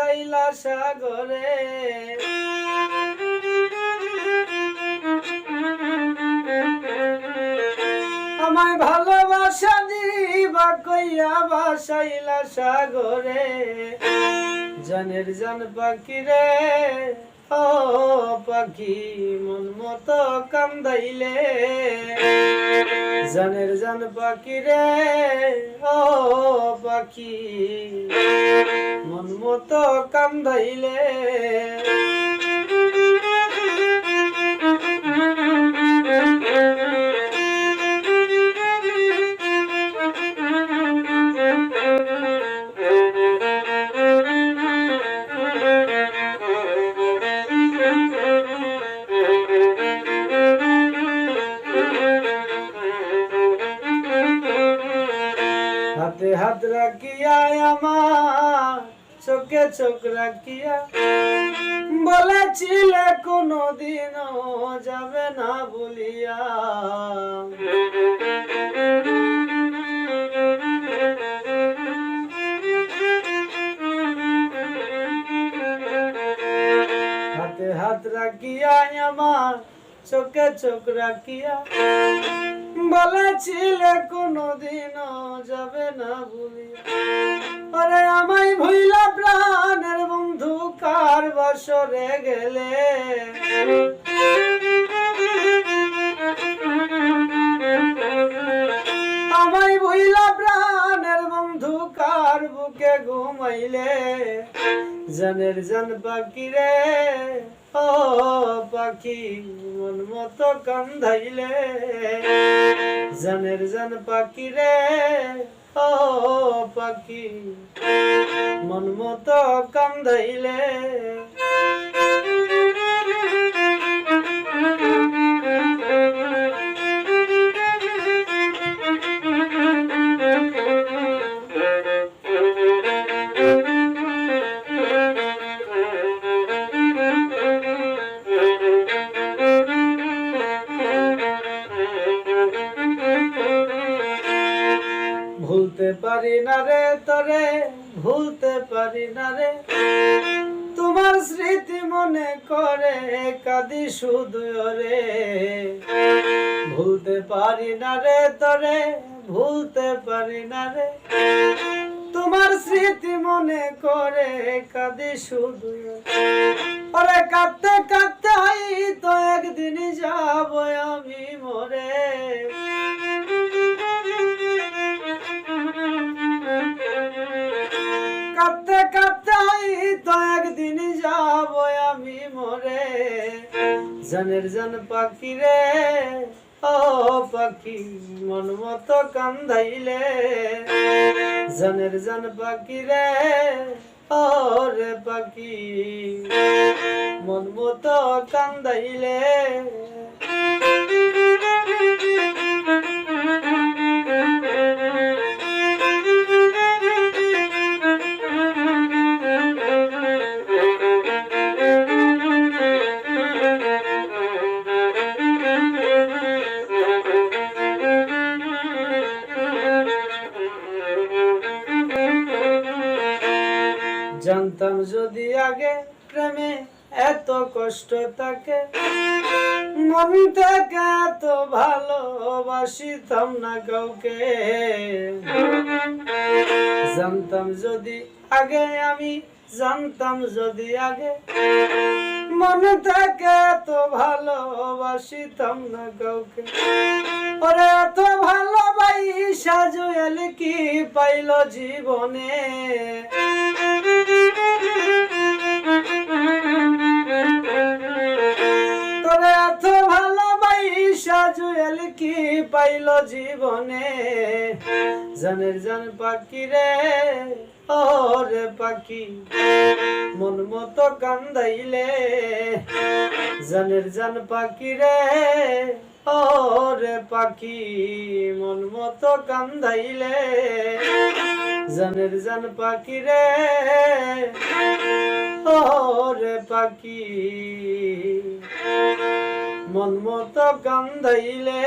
ভাসাইলা সাগরে আমায় ভালোবাসা দিবা কইয়া ভাসাইলা সাগরে জানের জান পাখি রে ও পাখি মন মতো কান্দাইলে জানের জান পাখি রে ও পাখি মন মতো কান্দাইলে হাতে হাত রাখিয়া আমার চোখে চোখ রাখিয়া বলেছিলে কোনদিনও যাবে না বলিয়া হাতে হাত রাখিয়া আমার চোখে চোখ রাখিয়া বলেছিলে কোনদিনও যাবে না ভুলিয়া আরে আমায় ভুইলা প্রাণের বন্ধু কার বসরে গেলে আমায় ভুইলা প্রাণের বন্ধু কার বুকে ঘুমাইলে জানের জান পাখি রে ও পাখি মন মতো কান্দাইলে জানের জান পাখি রে ও পাখি মন মতো কান্দাইলে ভুলতে পারি না রে তোরে ভুলতে পারি না রে তোমার স্মৃতি মনে করে কাঁদি শুধু রে ভুলতে পারি না রে তোরে ভুলতে পারি না রে তোমার স্মৃতি মনে করে কাঁদি শুধু ওরে কাঁদতে কাঁদতে তো একদিন যাব আমি মরে কাঁদতে কাঁদতে তো একদিন যাব আমি মরে জানের জান পাখি রে ও পাখি মন মতো কান্দাইলে জানের জান পাখি রে ও রে পাখি মন মতো কান্দাইলে জানতাম যদি আগে প্রেমে এত কষ্ট থাকে মন থেকে এত ভালোবাসিতাম না কাউকে জানতাম যদি আগে আমি জানতাম যদি আগে মন থেকে এত ভালোবাসিতাম না কাউকে ওরে এত ভালোবাসা জুয়েল কি পাইল জীবনে তোরে এত ভালোবাসা জুয়েল কি পাইল জীবনে জানের জান পাখি রে ও রে পাখি মন মতো কান্দাইলে জানের জান পাখি রে ও রে পাখি মন মতো কান্দাইলে জানের জান পাখি রে ও রে পাখি মন মতো কান্দাইলে